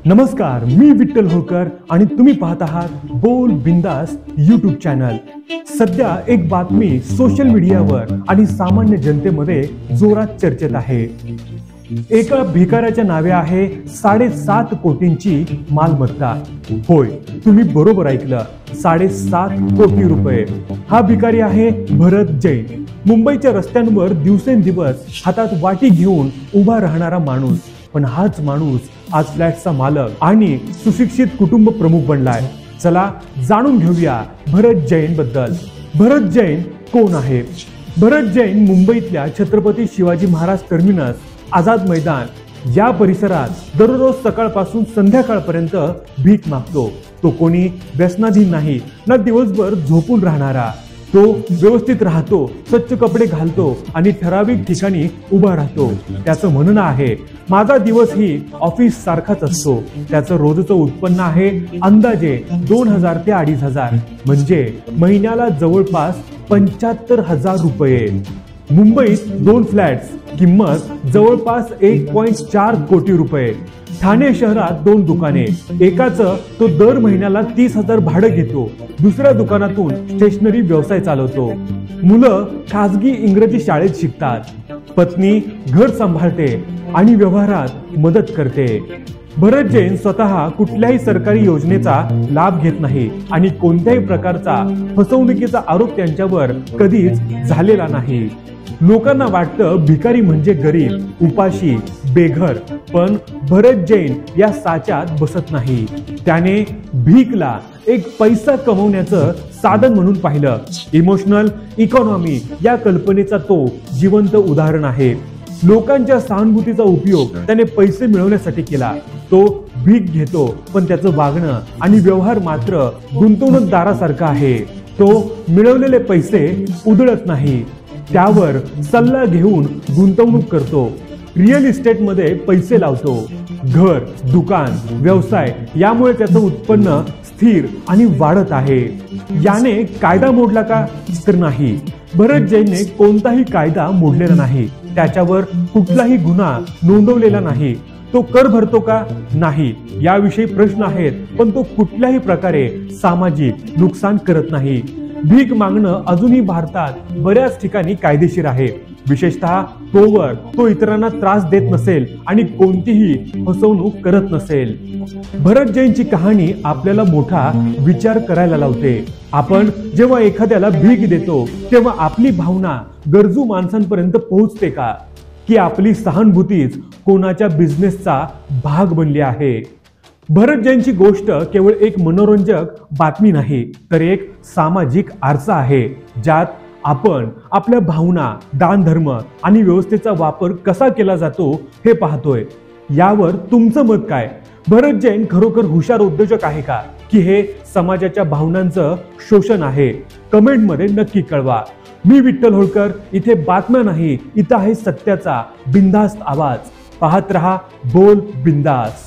नमस्कार, मी विठ्ठल होळकर आणि तुम्ही पाहत आहात बोल बिंदास यूट्यूब चॅनल। सध्या एक बातमी सोशल मीडियावर आणि सामान्य जनतेमध्ये जोरात चर्चेत आहे। एका भिकाऱ्याच्या नावे आहे 7.5 कोटींची मालमत्ता। होय, तुम्ही बरोबर ऐकलं, 7.5 कोटी रुपये। हा भिकारी आहे भरत जैन। मुंबईच्या रस्त्यांवर दिवसेंदिवस हातात वाटी घेऊन उभा राहणारा माणूस, पण हाच माणूस आज फ्लॅटचा मालक आणि सुशिक्षित कुटुंब प्रमुख बनलाय। चला जाणून घेऊया भरत जैन बद्दल। भरत जैन कोण आहे? भरत जैन मुंबईतल्या छत्रपती शिवाजी महाराज टर्मिनस, आझाद मैदान या परिसरात दररोज सकाळपासून संध्याकाळपर्यंत भीक मागतो। तो कोणी व्यसनाधीन नाही, ना दिवसभर झोपून राहणारा। तो व्यवस्थित राहतो, स्वच्छ कपडे घालतो आणि ठराविक ठिकाणी उभा राहतो। त्याचं म्हणणं आहे, माझा दिवस ही ऑफिस सारखाच असतो। त्याचं रोजचं उत्पन्न आहे अंदाजे 2000 ते 2500, म्हणजे महिन्याला जवळपास 75,000 रुपये। मुंबईत 2 फ्लॅट्स, किंमत जवळपास 1.4 कोटी रुपये। ठाणे शहरात 2 दुकाने, एकाचं तो दर महिन्याला 30,000 भाडं घेतो, दुसऱ्या दुकानातून स्टेशनरी व्यवसाय चालवतो। मुलं खासगी इंग्रजी शाळेत शिकतात, पत्नी घर सांभाळते आणि व्यवहारात मदत करते। भरत जैन स्वतः कुठल्याही सरकारी योजनेचा लाभ घेत नाही आणि कोणत्याही प्रकारचा फसवणुकीचा आरोप त्यांच्यावर कधीच झालेला नाही। लोकांना वाटतं भिकारी म्हणजे गरीब, उपाशी, बेघर, पण भरत जैन या साच्यात बसत नाही। त्याने भीकला एक पैसा कमवण्याचं साधन म्हणून पाहिलं। इमोशनल इकॉनॉमी या कल्पनेचा तो जिवंत उदाहरण आहे। लोकांच्या सहानुभूतीचा उपयोग त्याने पैसे मिळवण्यासाठी केला। तो भीक घेतो, पण त्याचं वागणं आणि व्यवहार मात्र गुंतवणूकदारासारखा आहे। तो मिळवलेले पैसे उधळत नाही, त्यावर सल्ला घेऊन गुंतवणूक करतो। रिअल इस्टेट मध्ये पैसे लावतो। घर, दुकान, व्यवसाय यामुळे त्याचं उत्पन्न स्थिर आणि वाढत आहे। याने कायदा मोडला का? तर नाही। भरत जैनने कोणताही कायदा मोडलेला नाही, त्याच्यावर कुठलाही गुन्हा नोंदवलेला नाही। तो कर भरतो का? नाही। याविषयी प्रश्न आहेत, पण तो कुठल्याही प्रकारे सामाजिक नुकसान करत नाही। भीक मागणं अजूनही भारतात बऱ्याच ठिकाणी कायदेशीर आहे, विशेषतः तोवर तो इतरांना त्रास देत नसेल आणि कोणतीही फसवणूक करत नसेल। भरत जैनची कहाणी आपल्याला मोठा विचार करायला लावते। आपण जेव्हा एखाद्याला भीक देतो, तेव्हा आपली भावना गरजू माणसांपर्यंत पोहोचते का, की आपली सहानुभूतीच कोणाच्या बिझनेसचा भाग बनली आहे? भरत जैनची गोष्ट केवळ एक मनोरंजक बातमी नाही, तर एक सामाजिक आरसा आहे, ज्यात आपण आपल्या भावना, दानधर्म आणि व्यवस्थेचा वापर कसा केला जातो हे पाहतोय। यावर तुमचं मत काय? भरत जैन खरोखर हुशार उद्योजक आहे का, की हे समाजाच्या भावनांचं शोषण आहे? कमेंटमध्ये नक्की कळवा। मी विठ्ठल होळकर, इथे बातम्या नाही, इथं आहे सत्याचा बिंदास्त आवाज। पाहत रहा बोल बिंदास।